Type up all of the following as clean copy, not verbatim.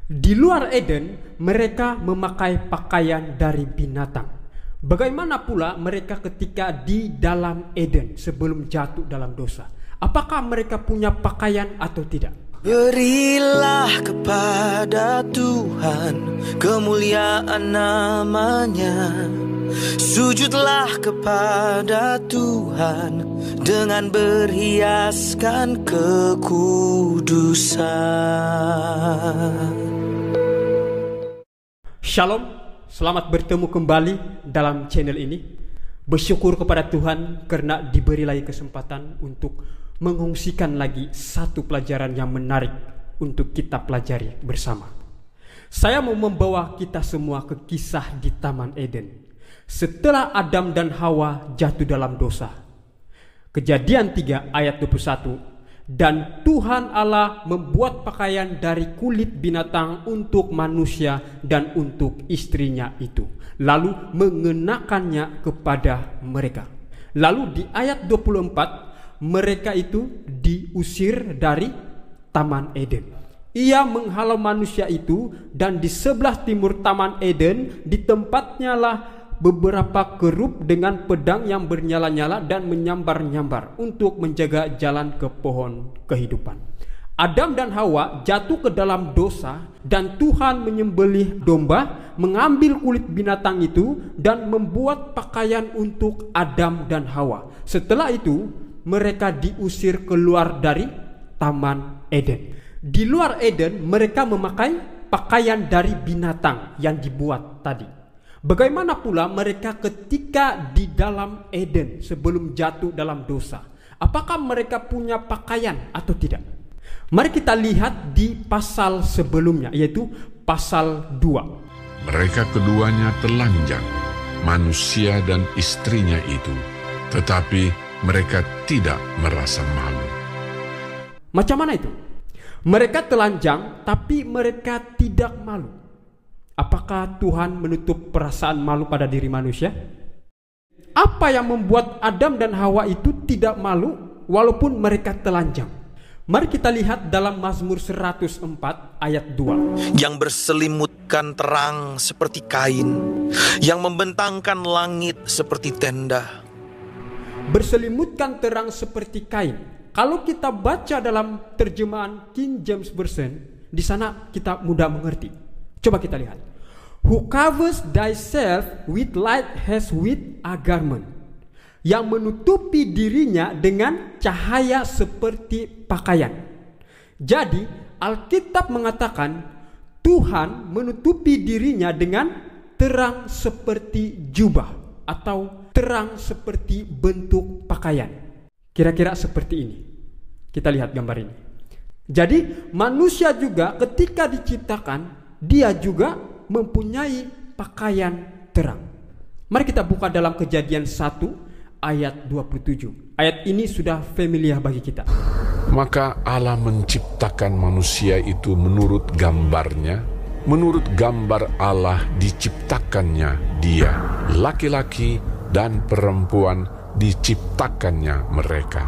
Di luar Eden, mereka memakai pakaian dari binatang. Bagaimana pula mereka ketika di dalam Eden sebelum jatuh dalam dosa? Apakah mereka punya pakaian atau tidak? Berilah kepada Tuhan kemuliaan namanya. Sujudlah kepada Tuhan dengan berhiaskan kekudusan. Shalom, selamat bertemu kembali dalam channel ini. Bersyukur kepada Tuhan karena diberi lagi kesempatan untuk mengungsikan lagi satu pelajaran yang menarik untuk kita pelajari bersama. Saya mau membawa kita semua ke kisah di Taman Eden setelah Adam dan Hawa jatuh dalam dosa. Kejadian 3 ayat 21. Dan Tuhan Allah membuat pakaian dari kulit binatang untuk manusia dan untuk istrinya itu, lalu mengenakannya kepada mereka. Lalu di ayat 24, mereka itu diusir dari Taman Eden. Ia menghalau manusia itu, dan di sebelah timur Taman Eden di tempatnya lah beberapa kerup dengan pedang yang bernyala-nyala dan menyambar-nyambar untuk menjaga jalan ke pohon kehidupan. Adam dan Hawa jatuh ke dalam dosa, dan Tuhan menyembelih domba, mengambil kulit binatang itu dan membuat pakaian untuk Adam dan Hawa. Setelah itu mereka diusir keluar dari Taman Eden. Di luar Eden mereka memakai pakaian dari binatang yang dibuat tadi. Bagaimana pula mereka ketika di dalam Eden sebelum jatuh dalam dosa? Apakah mereka punya pakaian atau tidak? Mari kita lihat di pasal sebelumnya, yaitu pasal 2. Mereka keduanya telanjang, manusia dan istrinya itu, tetapi mereka tidak merasa malu. Macam mana itu? Mereka telanjang tapi mereka tidak malu. Apakah Tuhan menutup perasaan malu pada diri manusia? Apa yang membuat Adam dan Hawa itu tidak malu walaupun mereka telanjang? Mari kita lihat dalam Mazmur 104 ayat 2. Yang berselimutkan terang seperti kain, yang membentangkan langit seperti tenda. Berselimutkan terang seperti kain. Kalau kita baca dalam terjemahan King James Version, di sana kita mudah mengerti. Coba kita lihat. Who covers thyself with light as with a garment. Yang menutupi dirinya dengan cahaya seperti pakaian. Jadi Alkitab mengatakan Tuhan menutupi dirinya dengan terang seperti jubah atau terang seperti bentuk pakaian. Kira-kira seperti ini. Kita lihat gambar ini. Jadi manusia juga ketika diciptakan, dia juga mempunyai pakaian terang. Mari kita buka dalam Kejadian 1 ayat 27. Ayat ini sudah familiar bagi kita. Maka Allah menciptakan manusia itu menurut gambarnya, menurut gambar Allah diciptakannya dia, laki-laki dan perempuan diciptakannya mereka.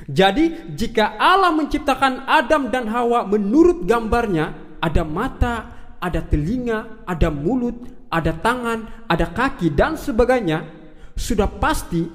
Jadi jika Allah menciptakan Adam dan Hawa menurut gambarnya, ada mata, ada telinga, ada mulut, ada tangan, ada kaki dan sebagainya, sudah pasti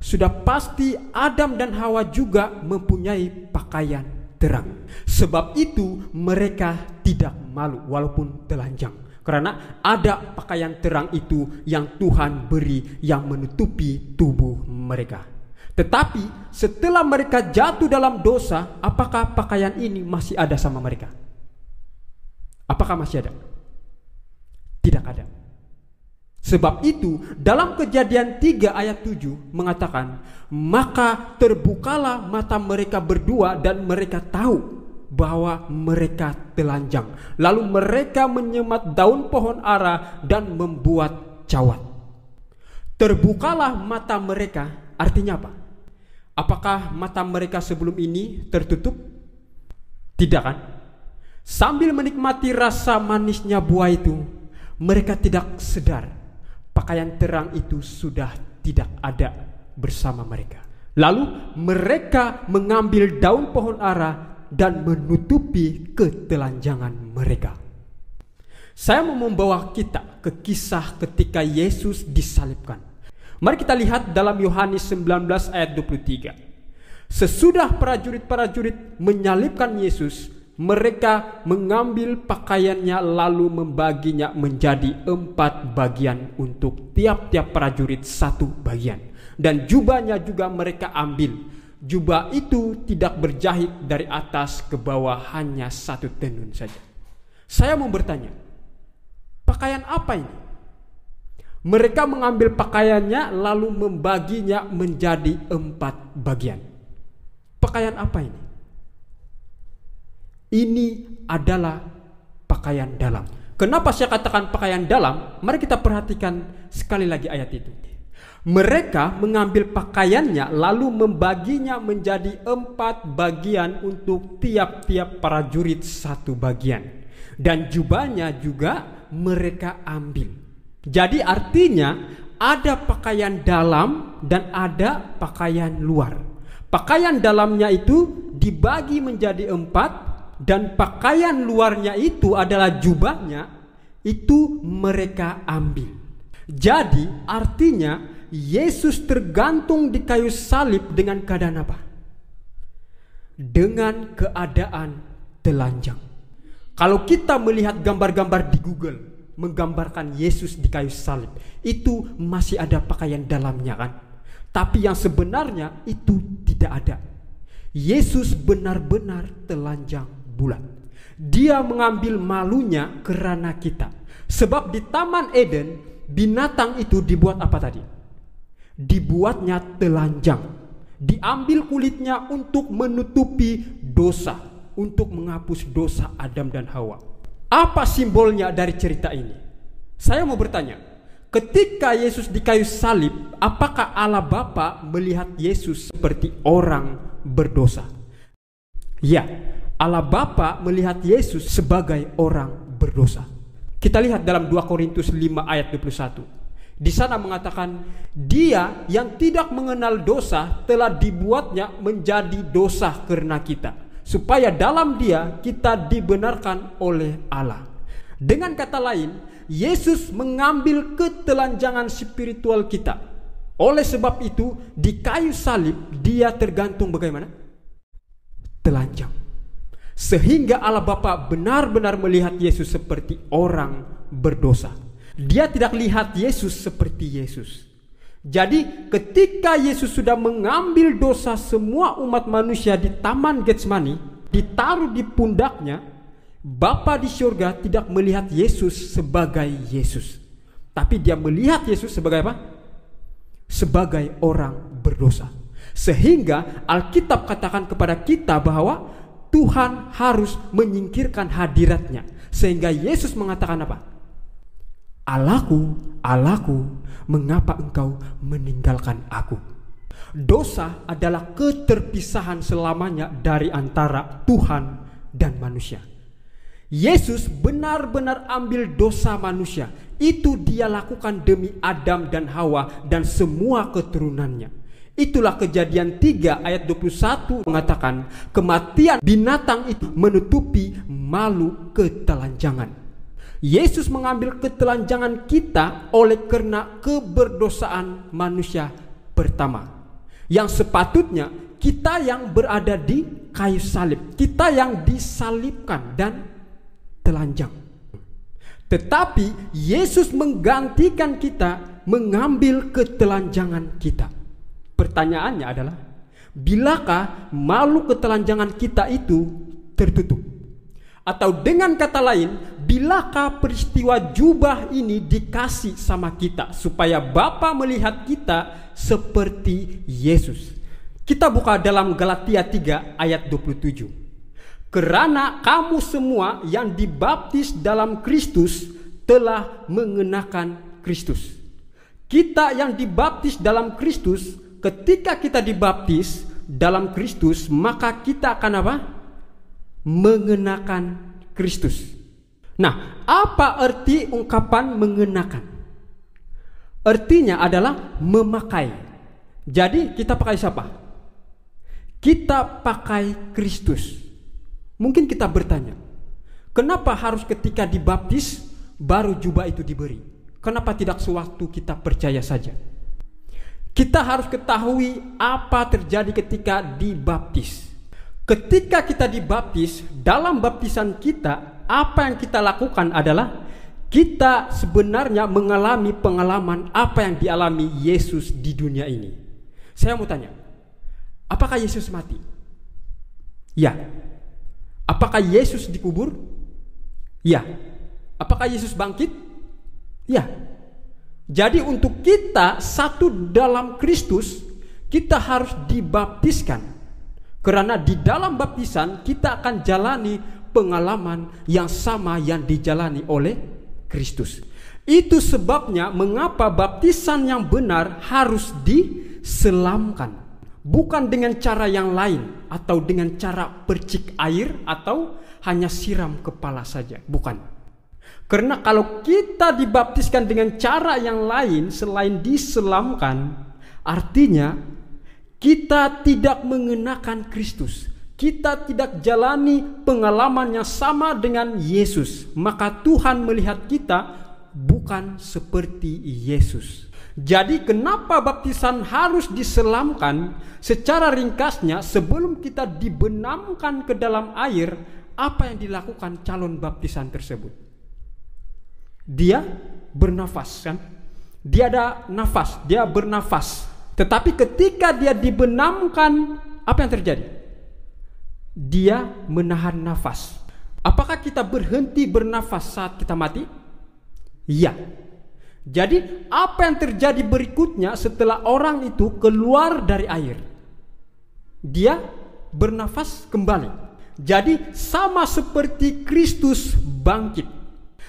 Sudah pasti Adam dan Hawa juga mempunyai pakaian terang. Sebab itu mereka tidak malu walaupun telanjang, karena ada pakaian terang itu yang Tuhan beri yang menutupi tubuh mereka. Tetapi setelah mereka jatuh dalam dosa, apakah pakaian ini masih ada sama mereka? Apakah masih ada? Tidak ada. Sebab itu dalam Kejadian 3 ayat 7 mengatakan, maka terbukalah mata mereka berdua dan mereka tahu bahwa mereka telanjang. Lalu mereka menyemat daun pohon ara dan membuat cawat. Terbukalah mata mereka, artinya apa? Apakah mata mereka sebelum ini tertutup? Tidak kan? Sambil menikmati rasa manisnya buah itu, mereka tidak sadar pakaian terang itu sudah tidak ada bersama mereka. Lalu mereka mengambil daun pohon ara dan menutupi ketelanjangan mereka. Saya mau membawa kita ke kisah ketika Yesus disalibkan. Mari kita lihat dalam Yohanes 19 ayat 23. Sesudah prajurit-prajurit menyalibkan Yesus, mereka mengambil pakaiannya lalu membaginya menjadi 4 bagian untuk tiap-tiap prajurit 1 bagian. Dan jubahnya juga mereka ambil. Jubah itu tidak berjahit dari atas ke bawah, hanya 1 tenun saja. Saya mau bertanya, pakaian apa ini? Mereka mengambil pakaiannya lalu membaginya menjadi 4 bagian. Pakaian apa ini? Ini adalah pakaian dalam. Kenapa saya katakan pakaian dalam? Mari kita perhatikan sekali lagi ayat itu. Mereka mengambil pakaiannya lalu membaginya menjadi 4 bagian untuk tiap-tiap prajurit 1 bagian. Dan jubahnya juga mereka ambil. Jadi artinya ada pakaian dalam dan ada pakaian luar. Pakaian dalamnya itu dibagi menjadi 4, dan pakaian luarnya itu adalah jubahnya, itu mereka ambil. Jadi artinya Yesus tergantung di kayu salib dengan keadaan apa? Dengan keadaan telanjang. Kalau kita melihat gambar-gambar di Google menggambarkan Yesus di kayu salib, itu masih ada pakaian dalamnya kan? Tapi yang sebenarnya itu tidak ada. Yesus benar-benar telanjang bulat. Dia mengambil malunya karena kita. Sebab di Taman Eden, binatang itu dibuat apa tadi? Dibuatnya telanjang. Diambil kulitnya untuk menutupi dosa, untuk menghapus dosa Adam dan Hawa. Apa simbolnya dari cerita ini? Saya mau bertanya, ketika Yesus di kayu salib, apakah Allah Bapa melihat Yesus seperti orang berdosa? Ya, Allah Bapa melihat Yesus sebagai orang berdosa. Kita lihat dalam 2 Korintus 5 ayat 21. Di sana mengatakan, Dia yang tidak mengenal dosa telah dibuatnya menjadi dosa karena kita, supaya dalam Dia kita dibenarkan oleh Allah. Dengan kata lain, Yesus mengambil ketelanjangan spiritual kita. Oleh sebab itu, di kayu salib Dia tergantung bagaimana? Telanjang. Sehingga Allah Bapa benar-benar melihat Yesus seperti orang berdosa. Dia tidak lihat Yesus seperti Yesus. Jadi ketika Yesus sudah mengambil dosa semua umat manusia di Taman Getsemani, ditaruh di pundaknya, Bapa di surga tidak melihat Yesus sebagai Yesus, tapi Dia melihat Yesus sebagai apa? Sebagai orang berdosa. Sehingga Alkitab katakan kepada kita bahwa Tuhan harus menyingkirkan hadiratnya. Sehingga Yesus mengatakan apa? Allahku, Allahku, mengapa engkau meninggalkan aku? Dosa adalah keterpisahan selamanya dari antara Tuhan dan manusia. Yesus benar-benar ambil dosa manusia. Itu Dia lakukan demi Adam dan Hawa dan semua keturunannya. Itulah Kejadian 3 ayat 21 mengatakan, kematian binatang itu menutupi malu ketelanjangan. Yesus mengambil ketelanjangan kita oleh karena keberdosaan manusia pertama. Yang sepatutnya kita yang berada di kayu salib, kita yang disalibkan dan telanjang. Tetapi Yesus menggantikan kita, mengambil ketelanjangan kita. Pertanyaannya adalah, bilakah malu ketelanjangan kita itu tertutup? Atau dengan kata lain, bilakah peristiwa jubah ini dikasih sama kita supaya Bapa melihat kita seperti Yesus? Kita buka dalam Galatia 3 ayat 27. Karena kamu semua yang dibaptis dalam Kristus telah mengenakan Kristus. Kita yang dibaptis dalam Kristus, ketika kita dibaptis dalam Kristus, maka kita akan apa? Mengenakan Kristus. Nah, apa arti ungkapan mengenakan? Artinya adalah memakai. Jadi kita pakai siapa? Kita pakai Kristus. Mungkin kita bertanya, kenapa harus ketika dibaptis baru jubah itu diberi? Kenapa tidak sewaktu kita percaya saja? Kita harus ketahui apa terjadi ketika dibaptis. Ketika kita dibaptis, dalam baptisan kita, apa yang kita lakukan adalah kita sebenarnya mengalami pengalaman apa yang dialami Yesus di dunia ini. Saya mau tanya, apakah Yesus mati? Ya. Apakah Yesus dikubur? Ya. Apakah Yesus bangkit? Ya. Jadi untuk kita satu dalam Kristus, kita harus dibaptiskan. Karena di dalam baptisan kita akan jalani pengalaman yang sama yang dijalani oleh Kristus. Itu sebabnya mengapa baptisan yang benar harus diselamkan. Bukan dengan cara yang lain atau dengan cara percik air atau hanya siram kepala saja. Bukan. Karena kalau kita dibaptiskan dengan cara yang lain selain diselamkan, artinya kita tidak mengenakan Kristus. Kita tidak jalani pengalaman yang sama dengan Yesus. Maka Tuhan melihat kita bukan seperti Yesus. Jadi kenapa baptisan harus diselamkan? Secara ringkasnya, sebelum kita dibenamkan ke dalam air, apa yang dilakukan calon baptisan tersebut? Dia bernafas, kan? Dia ada nafas, dia bernafas. Tetapi ketika dia dibenamkan, apa yang terjadi? Dia menahan nafas. Apakah kita berhenti bernafas saat kita mati? Ya. Jadi apa yang terjadi berikutnya setelah orang itu keluar dari air? Dia bernafas kembali. Jadi sama seperti Kristus bangkit.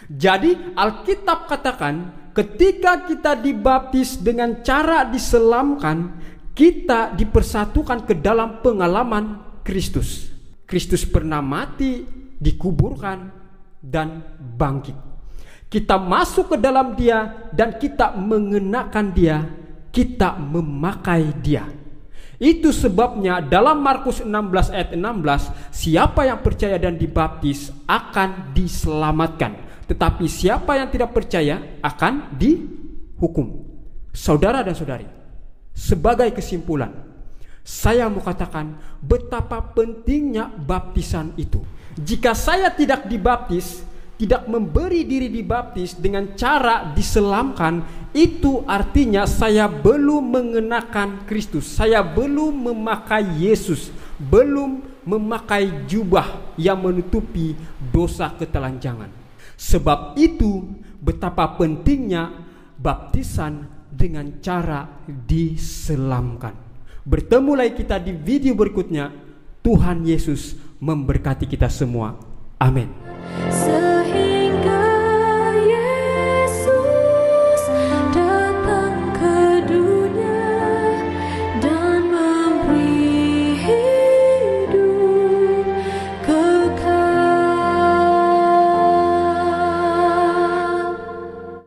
Jadi Alkitab katakan ketika kita dibaptis dengan cara diselamkan, kita dipersatukan ke dalam pengalaman Kristus. Kristus pernah mati, dikuburkan, dan bangkit. Kita masuk ke dalam dia dan kita mengenakan dia, kita memakai dia. Itu sebabnya dalam Markus 16 ayat 16, siapa yang percaya dan dibaptis akan diselamatkan, tetapi siapa yang tidak percaya akan dihukum. Saudara dan saudari, sebagai kesimpulan, saya mau katakan betapa pentingnya baptisan itu. Jika saya tidak dibaptis, tidak memberi diri dibaptis dengan cara diselamkan, itu artinya saya belum mengenakan Kristus. Saya belum memakai Yesus, belum memakai jubah yang menutupi dosa ketelanjangan. Sebab itu betapa pentingnya baptisan dengan cara diselamkan. Bertemu lagi kita di video berikutnya. Tuhan Yesus memberkati kita semua. Amin.